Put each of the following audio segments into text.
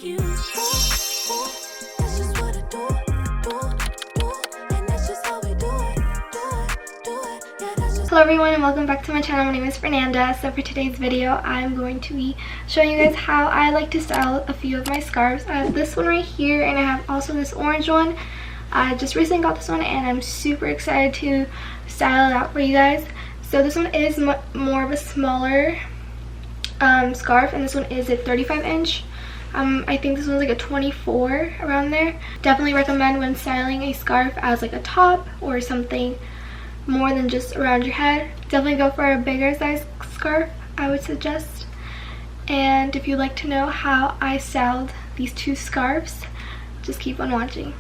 like you. Ooh, that's just what I do, and that's just how we do it. Yeah, that's just. Hello everyone and welcome back to my channel. My name is Fernanda. So for today's video, I'm going to be showing you guys how I like to style a few of my scarves. I have this one right here and I have also this orange one. I just recently got this one and I'm super excited to style it out for you guys. So this one is more of a smaller scarf, and this one is a 35 inch. I think this one's like a 24, around there. Definitely recommend when styling a scarf as like a top or something more than just around your head. Definitely go for a bigger size scarf, I would suggest. And if you'd like to know how I styled these two scarves, just keep on watching.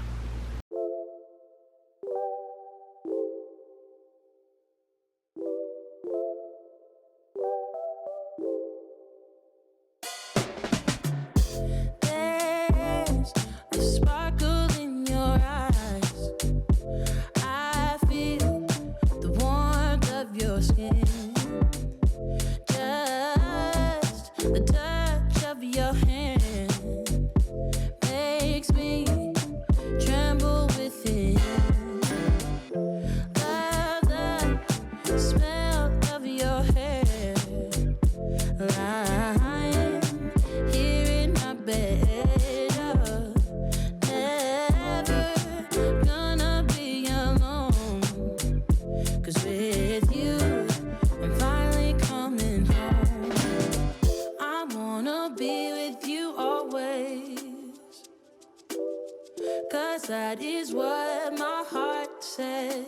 That is what my heart says.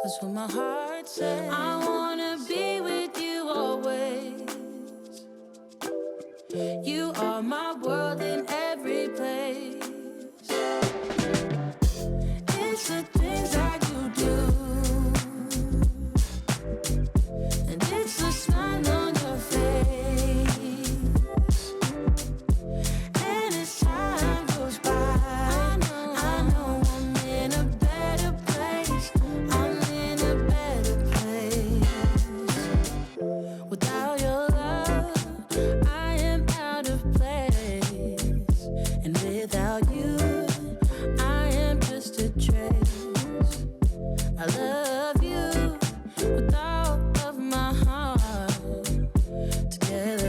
That's what my heart says. I wanna be with you always. You are my world in every place. It's the things that you do, and it's the smile on your face. And as time goes by,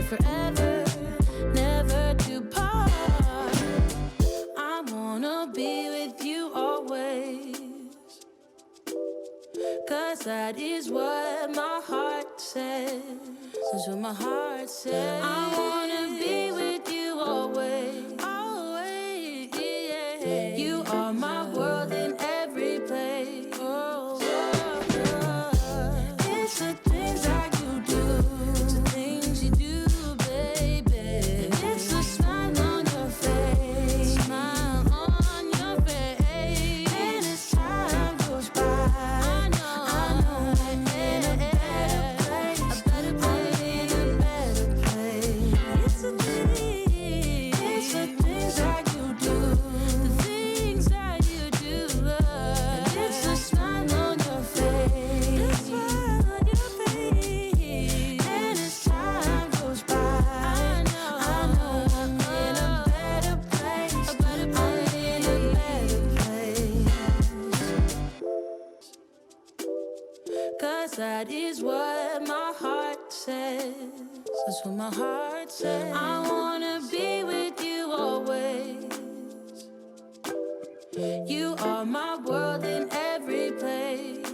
forever, never to part. I wanna be with you always, 'cause that is what my heart says. That's what my heart says. I wanna be with you always, always, yeah. You are my world in every place. Oh, oh, oh. It's the things that you do, it's the things you do. That is what my heart says. That's what my heart says. I wanna be with you always. You are my world in every place.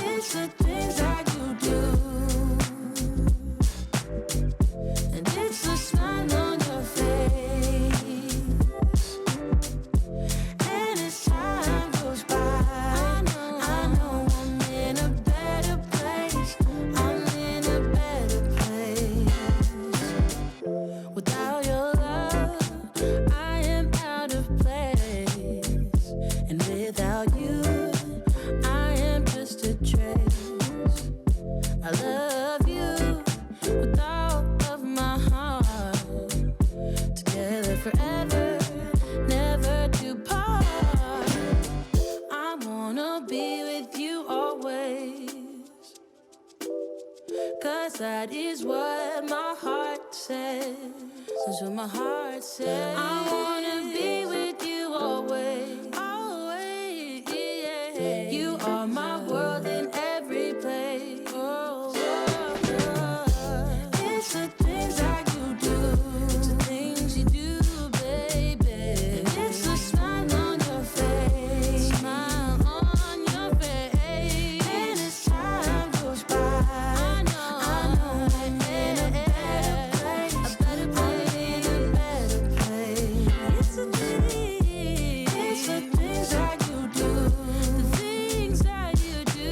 It's the things that you do, and it's the smile on your face. And as time goes by, forever, never to part. I wanna be with you always, 'cause that is what my heart says. That's what my heart says. I wanna be with you always, always, yeah. You are my world in every place. Oh, oh, oh. It's the things that you do, it's the things you do, baby. It's the smile on your face, smile on your face. And as time goes by, I know I'm in a better place, a better place, in a better place. It's the things that you do, the things that you do.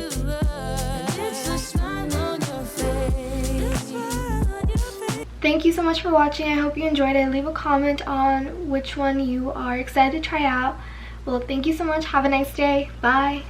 It's the smile on your face, the smile on your face. Thank you so much for watching. I hope you enjoyed it. Leave a comment on which one you are excited to try out. Well, thank you so much. Have a nice day. Bye.